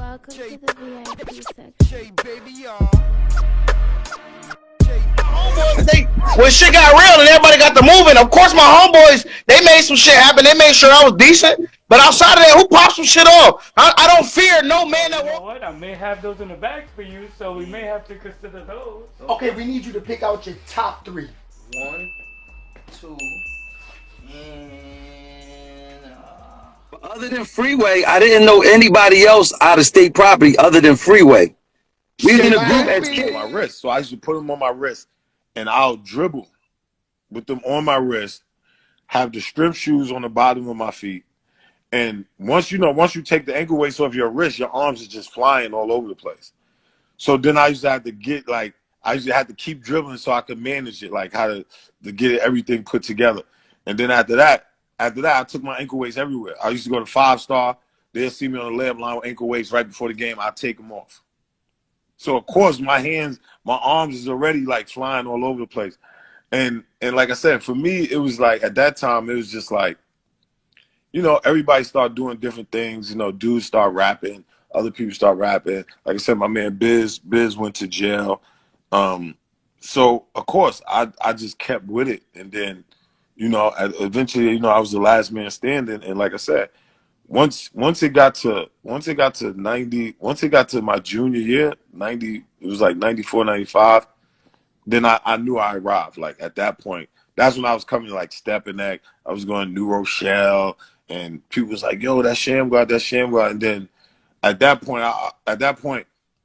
Welcome to the VIP section. When shit got real and everybody got to moving, of course my homeboys, they made some shit happen. They made sure I was decent. But outside of that, who popped some shit off? I don't fear no man that You know what? I may have those in the bag for you, so we may have to consider those. Okay, we need you to pick out your top 3. 1, 2, and Other than Freeway, I didn't know anybody else out of state property other than Freeway. We was in a group as kids. My wrist, so I used to put them on my wrist, and I'll dribble with them on my wrist. Have the strip shoes on the bottom of my feet, and once you take the ankle weights off your wrist, your arms are just flying all over the place. So then I used to have to keep dribbling so I could manage it, like how to get everything put together. And then after that, I took my ankle weights everywhere. I used to go to 5-star. They'll see me on the layup line with ankle weights right before the game. I'd take them off. So of course my arms is already like flying all over the place. And like I said, for me, it was like at that time, it was just like, everybody started doing different things. Dudes start rapping, other people start rapping. Like I said, my man Biz went to jail. So of course I just kept with it. And then, eventually, I was the last man standing. And like I said, once it got to 90, once it got to my junior year, 90, it was like 94, 95, then I knew I arrived. Like at that point, that's when I was coming to like Stepinac. I was going to New Rochelle, and people was like, yo, that's Shammgod, that's Shammgod. And then at that point,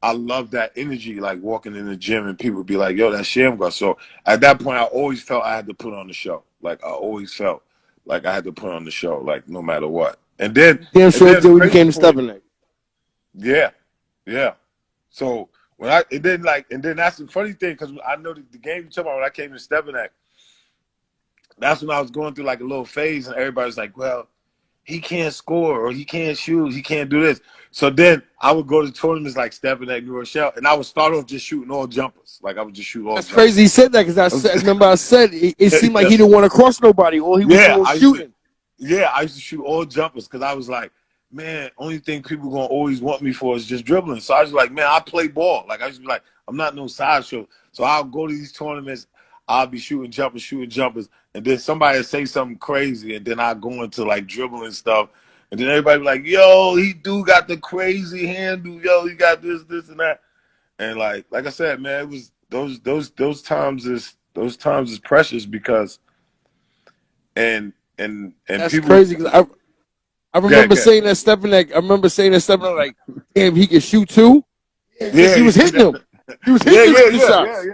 I loved that energy, like walking in the gym and people would be like, yo, that's Shammgod. So at that point, I always felt I had to put on the show. Like I always felt like I had to put on the show, like no matter what. And then damn sure until we became Stepinac. Yeah. So and then that's the funny thing, because I know the game you talking about when I came to Stepinac, that's when I was going through like a little phase, and everybody's like, well, he can't score, or he can't shoot, he can't do this. So then I would go to tournaments like Stepinac, New Rochelle, and I would start off just shooting all jumpers. Like I would just shoot all. That's jumpers. crazy. He said that because I said it seemed like he didn't want to cross nobody. All he was doing shooting. I used to shoot all jumpers because I was like, man, only thing people gonna always want me for is just dribbling. So I was like, man, I play ball. Like I used to be like, I'm not no sideshow. So I'll go to these tournaments, I'll be shooting jumpers, and then somebody will say something crazy, and then I go into like dribbling stuff, and then everybody be like, yo, he do got the crazy handle, yo, he got this and that. And like I said, man, it was those times is precious because and that's people, crazy because I remember saying that Stepinac. Like, damn, he can shoot too. Yeah, he was hitting him. He was hitting him shots.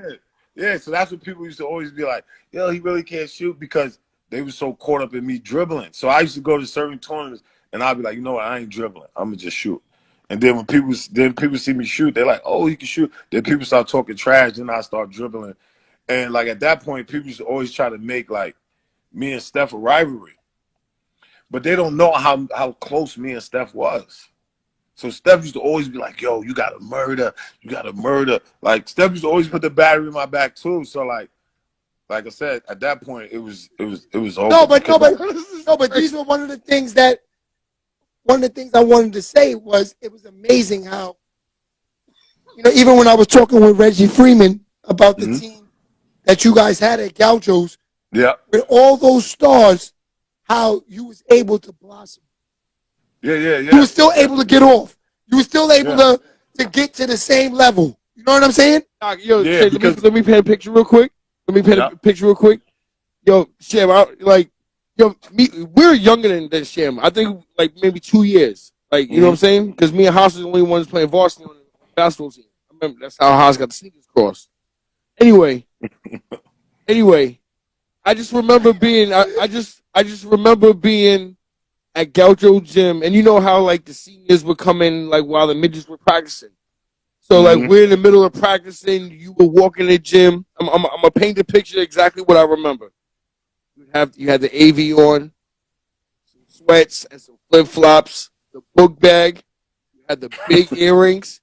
Yeah. So that's what people used to always be like, yo, he really can't shoot, because they were so caught up in me dribbling. So I used to go to certain tournaments and I'd be like, you know what, I ain't dribbling. I'm gonna just shoot. And then when people see me shoot, they're like, oh, he can shoot. Then people start talking trash, then I start dribbling. And like at that point, people used to always try to make like me and Steph a rivalry. But they don't know how close me and Steph was. So Steph used to always be like, yo, you gotta murder. Like Steph used to always put the battery in my back too. So like I said, at that point it was over. No, but these were one of the things I wanted to say was it was amazing how, even when I was talking with Reggie Freeman about the team that you guys had at Gauchos, with all those stars, how you was able to blossom. Yeah. You were still able to get off. You were still able to get to the same level. You know what I'm saying? Yo, Shay, let me paint a picture real quick. Yo, Sham, we're younger than Sham. I think like maybe 2 years. Like, you know what I'm saying? Because me and Haas was the only ones playing varsity on the basketball team. I remember that's how Haas got the sneakers crossed. Anyway, I just remember being at Gaucho Gym, and you know how like the seniors were coming like while the midgets were practicing. So like we're in the middle of practicing, you were walking the gym. I'm gonna paint the picture exactly what I remember. You had the AV on, some sweats and some flip flops, the book bag. You had the big earrings.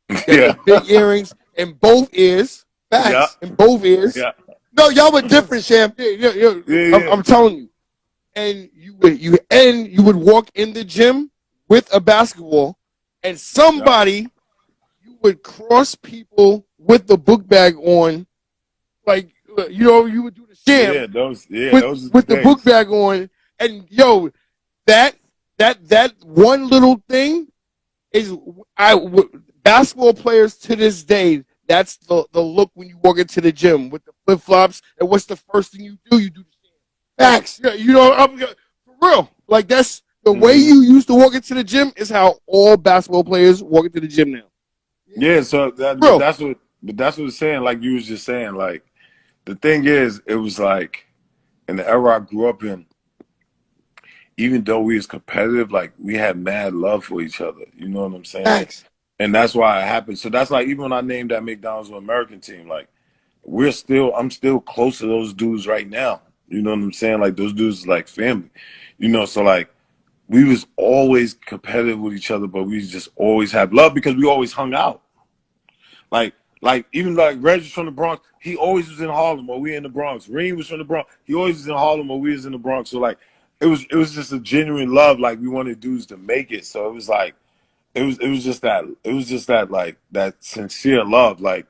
The big earrings in both ears. Facts. In both ears. Yeah. No, y'all were different, Sham. I'm telling you. And you would walk in the gym with a basketball, and somebody you would cross people with the book bag on, like you would do the sham with the book bag on, and that that one little thing is basketball players to this day. That's the look when you walk into the gym with the flip flops, and what's the first thing you do? You do the sham. Facts. Yeah, for real. Like that's the way you used to walk into the gym is how all basketball players walk into the gym now. Yeah, so that's what it's saying. Like you was just saying, like the thing is, it was like in the era I grew up in, even though we was competitive, like we had mad love for each other. You know what I'm saying? Thanks. And that's why it happened. So that's like even when I named that McDonald's American team, like I'm still close to those dudes right now. You know what I'm saying? Like those dudes is like family. So like we was always competitive with each other, but we just always had love because we always hung out. Like even like Reg was from the Bronx, he always was in Harlem or we in the Bronx. Reem was from the Bronx, he always was in Harlem or we was in the Bronx. So like it was just a genuine love. Like we wanted dudes to make it. So it was like it was just that like that sincere love. Like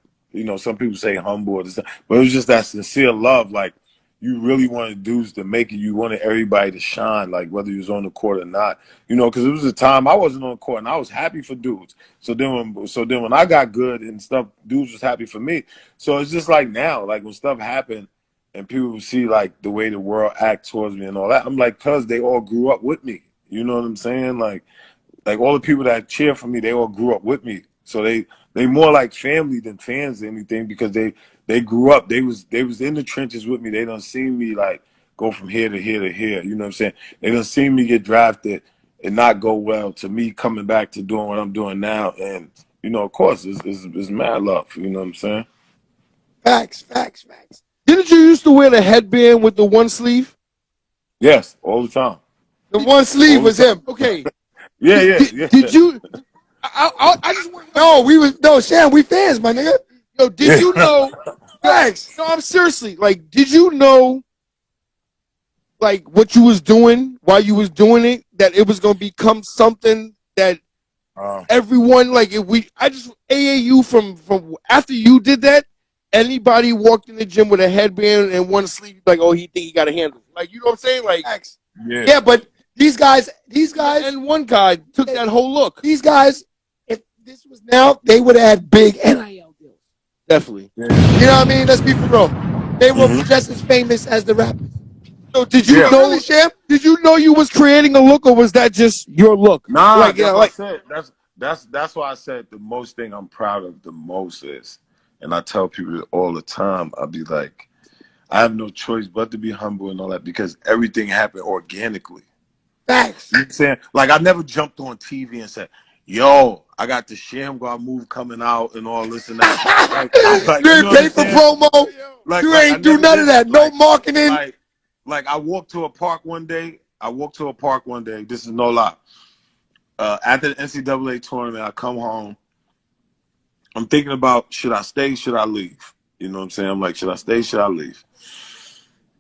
some people say humble or this, but it was just that sincere love. Like you really wanted dudes to make it. You wanted everybody to shine, like whether you was on the court or not. Because it was a time I wasn't on the court and I was happy for dudes. So then when I got good and stuff, dudes was happy for me. So it's just like now, like when stuff happened and people see like the way the world act towards me and all that, I'm like, cause they all grew up with me. You know what I'm saying? Like all the people that cheer for me, they all grew up with me. So they more like family than fans or anything because they grew up. They was in the trenches with me. They done seen me like go from here to here to here. You know what I'm saying? They done seen me get drafted and not go well to me coming back to doing what I'm doing now. And of course, it's mad love. You know what I'm saying? Facts. Didn't you used to wear the headband with the one sleeve? Yes, all the time. The one sleeve was him. Okay. Yeah. Did you? I just want Sham, we fans, my nigga. Yo, did you know? Facts. No, I'm seriously. Like, did you know? Like what you was doing while you was doing it, that it was gonna become something that everyone like. AAU from after you did that, anybody walked in the gym with a headband and one sleeve, like, oh, he think he got a handle. Like, you know what I'm saying? Like, Facts. Yeah, but these guys, and one guy took that whole look. These guys, if this was now, they would have had big NIL deals. Definitely. You know what I mean? Let's be for real. They were just as famous as the rappers. So did you know? Really, Sham? Did you know you was creating a look, or was that just your look? Nah, like, that's what I said. That's why I said the most thing I'm proud of the most is, and I tell people all the time, I'll be like, I have no choice but to be humble and all that because everything happened organically. Facts. You know what I'm saying? Like I never jumped on TV and said, yo, I got the Shammgod move coming out and all this and that. You ain't pay for promo. You ain't do none of that. No marketing. Like I walked to a park one day. This is no lie. After the NCAA tournament, I come home. I'm thinking about, should I stay? Should I leave? You know what I'm saying? I'm like, should I stay? Should I leave?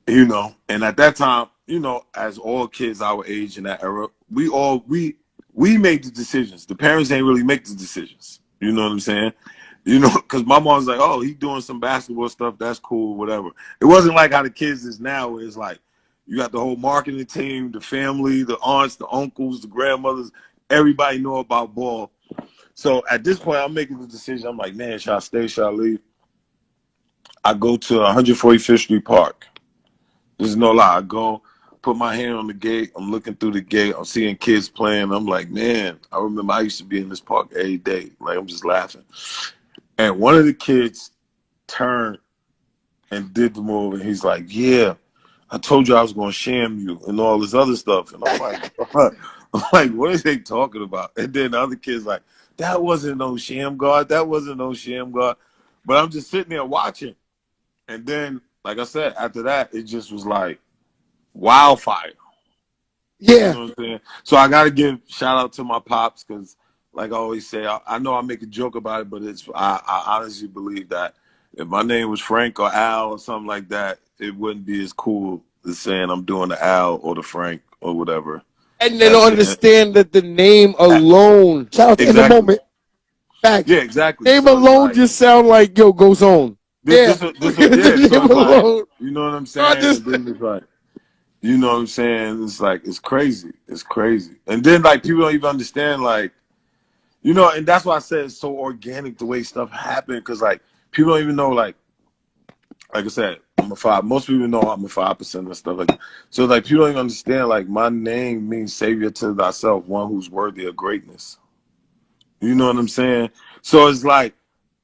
And at that time, as all kids our age in that era, we made the decisions. The parents ain't really make the decisions. You know what I'm saying? Because my mom's like, oh, he doing some basketball stuff. That's cool, whatever. It wasn't like how the kids is now, where it's like you got the whole marketing team, the family, the aunts, the uncles, the grandmothers. Everybody know about ball. So at this point, I'm making the decision. I'm like, man, should I stay? Should I leave? I go to 145th Street Park. This is no lie. I go, put my hand on the gate. I'm looking through the gate. I'm seeing kids playing. I'm like, man, I remember I used to be in this park every day. Like, I'm just laughing. And one of the kids turned and did the move, and he's like, yeah, I told you I was going to sham you and all this other stuff. And I'm like, what are they talking about? And then the other kid's like, that wasn't no Shammgod. That wasn't no Shammgod. But I'm just sitting there watching. And then, like I said, after that, it just was like wildfire. Yeah. You know what I'm saying? So I got to give shout out to my pops because, like I always say, I know I make a joke about it, but I honestly believe that if my name was Frank or Al or something like that, it wouldn't be as cool as saying I'm doing the Al or the Frank or whatever. And they don't understand that the name alone. Shout out to In the Moment. Facts. Yeah, exactly. Name So alone like, just sound like yo goes on. this Yeah. yeah. The So name it's like, alone. you know what I'm Not saying? just- And then it's like, you know what I'm saying? It's like, it's crazy. It's crazy. And then like people don't even understand, like, you know, and that's why I said it's so organic the way stuff happened, because like people don't even know, like I said, I'm a 5. Most people know I'm a 5% and stuff like that. So like people don't even understand, like my name means savior to thyself, one who's worthy of greatness. You know what I'm saying? So it's like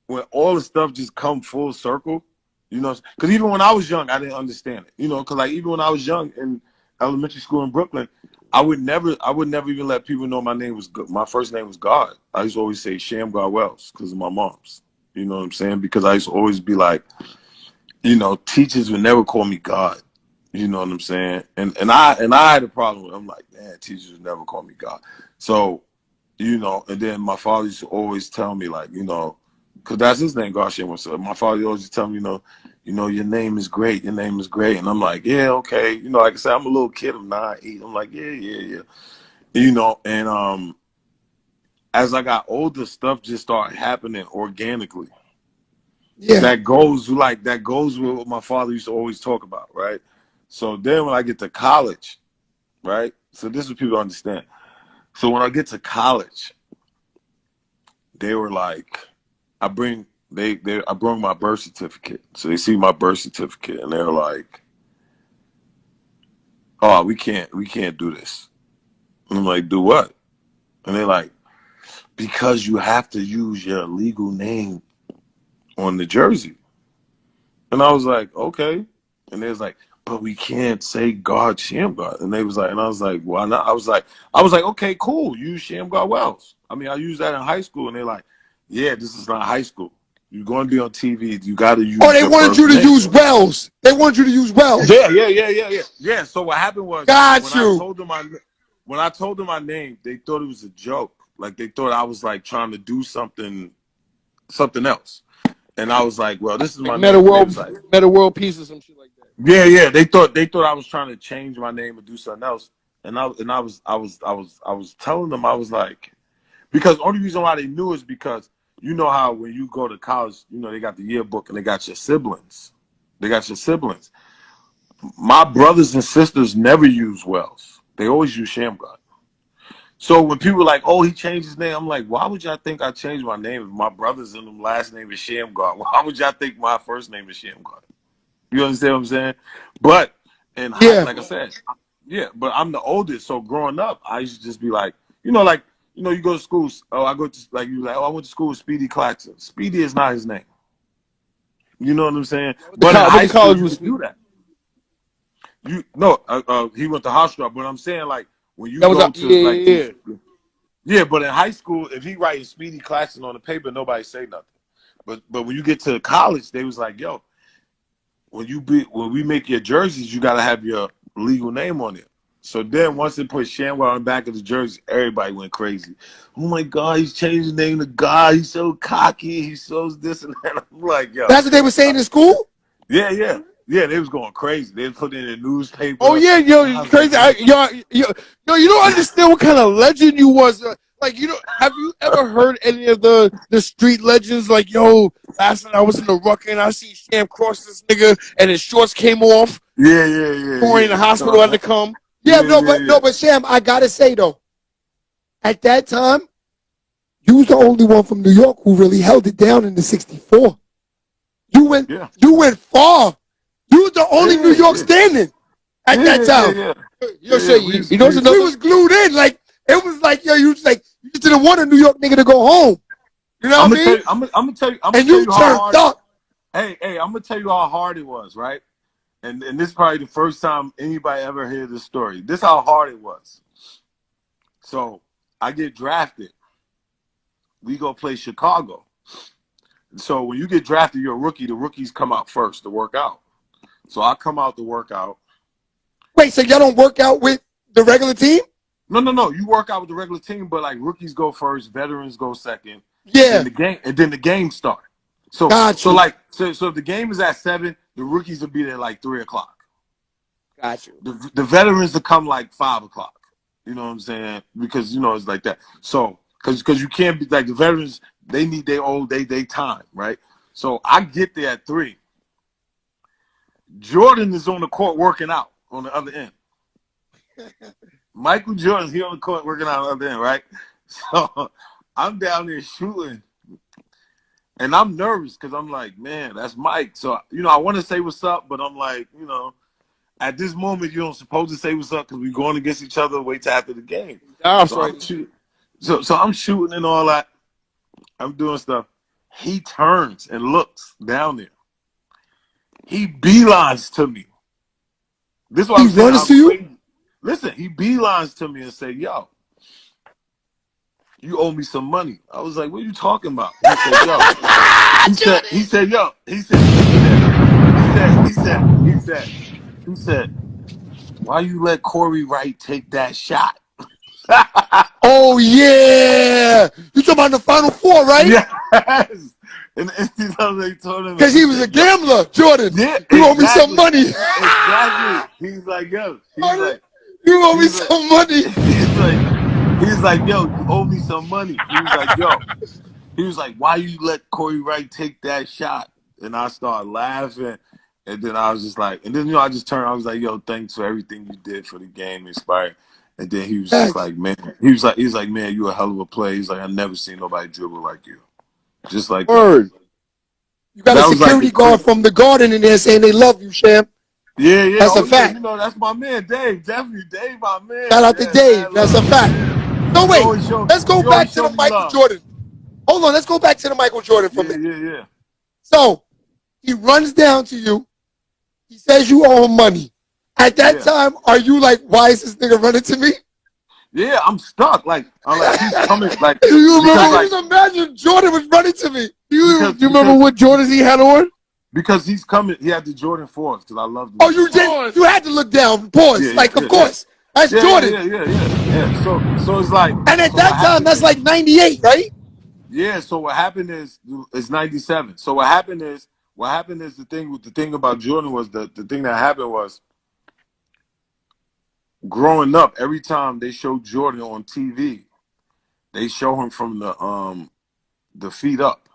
when all the stuff just come full circle, you know, because even when I was young, I didn't understand it. You know, because like even when I was young in elementary school in Brooklyn, I would never even let people know my name was my first name was God. I used to always say Shammgod Wells because of my mom's. You know what I'm saying? Because I used to always be like, you know, teachers would never call me God. You know what I'm saying? And I had a problem with it. I'm like, man, teachers would never call me God. So, you know, and then my father used to always tell me, like, you know, because that's his name, God Shem. So my father always used to tell me, you know, your name is great. Your name is great. And I'm like, yeah, okay. You know, like I said, I'm a little kid. I'm 9, 8. I'm like, yeah. You know, and as I got older, stuff just started happening organically. Yeah. That goes with what my father used to always talk about, right? So then when I get to college, right? So this is what people understand. So when I get to college, they were like, I bring my birth certificate. So they see my birth certificate and they're like, oh, we can't do this. And I'm like, do what? And they're like, because you have to use your legal name on the jersey. And I was like, okay. And they was like, but we can't say God Shammgod. And they was like, and I was like, why not? I was like, okay, cool. Use Shammgod Wells. I mean, I used that in high school. And they're like, yeah, this is not high school. You're going to be on TV. You got to use. Oh, they your wanted first you to name. use Wells. They wanted you to use Wells. Yeah. So what happened was Got when you. I told them my name, they thought it was a joke. Like they thought I was like trying to do something else. And I was like, well, this is my Like name. And they was like, Meta World Peace or some shit like that. yeah. They thought I was trying to change my name and do something else. And I was telling them, I was like, because the only reason why they knew is because you know how when you go to college, you know, they got the yearbook and they got your siblings. My brothers and sisters never use Wells. They always use Shammgod. So when people are like, oh, he changed his name, I'm like, why would y'all think I changed my name if my brothers and them last name is Shammgod? Why would y'all think my first name is Shammgod? You understand what I'm saying? But like I said, yeah, but I'm the oldest. So growing up, I used to just be like, you go to school. Oh, I go to like you like, oh, I went to school with Speedy Claxton. Speedy is not his name. You know what I'm saying? But in high school, you could do that. He went to Hofstra. But I'm saying like when you go to yeah, but in high school, if he writing Speedy Claxton on the paper, nobody say nothing. But when you get to college, they was like, yo, when we make your jerseys, you gotta have your legal name on it. So then once they put Shammgod on the back of the jersey, everybody went crazy. Oh my God, he's changed his name to God. He's so cocky. He shows this and that. I'm like, yo. That's what they were saying in school? Yeah. They was going crazy. They was putting it in the newspaper. Oh yeah, yo, crazy. You don't understand what kind of legend you was. Like, have you ever heard any of the street legends? Like, yo, last night I was in the Rucker and I see Sham cross this nigga and his shorts came off. Yeah. Or in the hospital had to come. But Sham, I gotta say though, at that time, you was the only one from New York who really held it down in the '64. You went far. You was the only New York standing at that time. Yo, say we was glued in. Like it was like you just didn't want a New York nigga to go home. You know what I mean? I'm gonna tell you. And you turned up. Hey, I'm gonna tell you how hard it was, right? And this is probably the first time anybody ever heard this story. This is how hard it was. So I get drafted. We go play Chicago. So when you get drafted, you're a rookie. The rookies come out first to work out. So I come out to work out. Wait, so y'all don't work out with the regular team? No. You work out with the regular team, but like rookies go first, veterans go second. Yeah. And then the game starts. So if the game is at 7, the rookies will be there like 3 o'clock. Got you. The veterans will come like 5 o'clock. You know what I'm saying? Because it's like that. So because you can't be like the veterans, they need their old they time, right? So I get there at 3. Jordan is on the court working out on the other end. Michael Jordan's here on the court working out on the other end, right? So I'm down there shooting. And I'm nervous because I'm like, man, that's Mike. So, I want to say what's up, but I'm like, at this moment, you don't supposed to say what's up because we're going against each other. Wait till after the game. So I'm shooting. So I'm shooting and all that. I'm doing stuff. He turns and looks down there. He beelines to me. This is what I'm saying. Runs to you? Listen, he beelines to me and say, yo, you owe me some money. I was like, what are you talking about? He said, yo. He said, why you let Corey Wright take that shot? Oh yeah, you talking about the Final Four, right? Yes. And they told him because he was a gambler, Jordan. Yeah, you owe me some money. Exactly. He's like, yo. You owe me some money. He's like, yo, you owe me some money. He was like, yo. He was like, why you let Corey Wright take that shot? And I started laughing. And then I was just like, and then, I just turned. I was like, yo, thanks for everything you did for the game, inspired. And then he was just like, man, he was like, man, you a hell of a player. He's like, I never seen nobody dribble like you. Just like Word. You got a security guard from the Garden in there saying they love you, Sham. Yeah. That's a fact. That's my man, Dave. Definitely, Dave, my man. Shout out to Dave. That's a fact. So wait, let's go back to the Michael Jordan. Hold on, let's go back to the Michael Jordan for a minute. Yeah. So he runs down to you. He says you owe him money. At that time, are you like, why is this nigga running to me? Yeah, I'm stuck. Like, he's coming. Like, you imagine Jordan was running to me. You remember what Jordans he had on? Because he's coming. He had the Jordan 4s because I love them. Oh, you did? You had to look down. Pause. Of course. That's Jordan. Yeah. So it's like. And at that time, that's like 98, right? Yeah. So what happened is it's 97. So what happened is the thing about Jordan was the thing that happened was growing up. Every time they showed Jordan on TV, they show him from the feet up.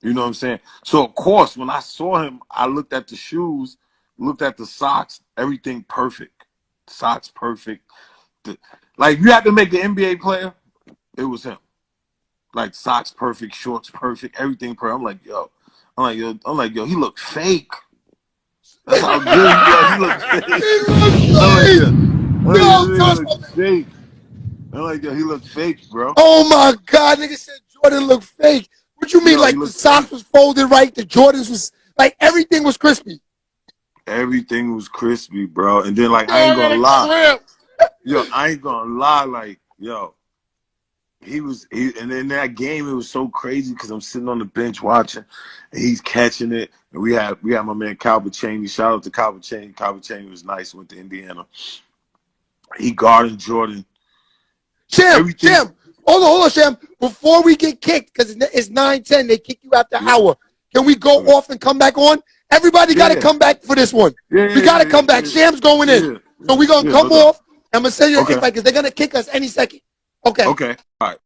You know what I'm saying? So of course, when I saw him, I looked at the shoes, looked at the socks, everything perfect. Socks perfect. Like you had to make an NBA player, it was him. Like socks perfect, shorts perfect, everything perfect. I'm like, yo, he looked fake. That's how good he looked fake. He looked fake. I'm like, yo, he looked fake, bro. Oh my God, nigga said Jordan looked fake. What you mean, like the socks was folded right, the Jordans was like everything was crispy. Everything was crispy, bro. And then like I ain't gonna lie. Yo, I ain't gonna lie, like, yo. And in that game it was so crazy because I'm sitting on the bench watching and he's catching it. And we had my man Calvin Chaney. Shout out to Calvin Chaney. Calvin Chaney was nice, went to Indiana. He guarded Jordan. Sham, hold on, Sham. Before we get kicked, because it's 9:10, they kick you after an hour. Can we go off and come back on? Everybody got to come back for this one. We got to come back. Sham's going in. So we're going to come off. I'm going to say your invite because they're going to kick us any second. Okay. Okay. All right.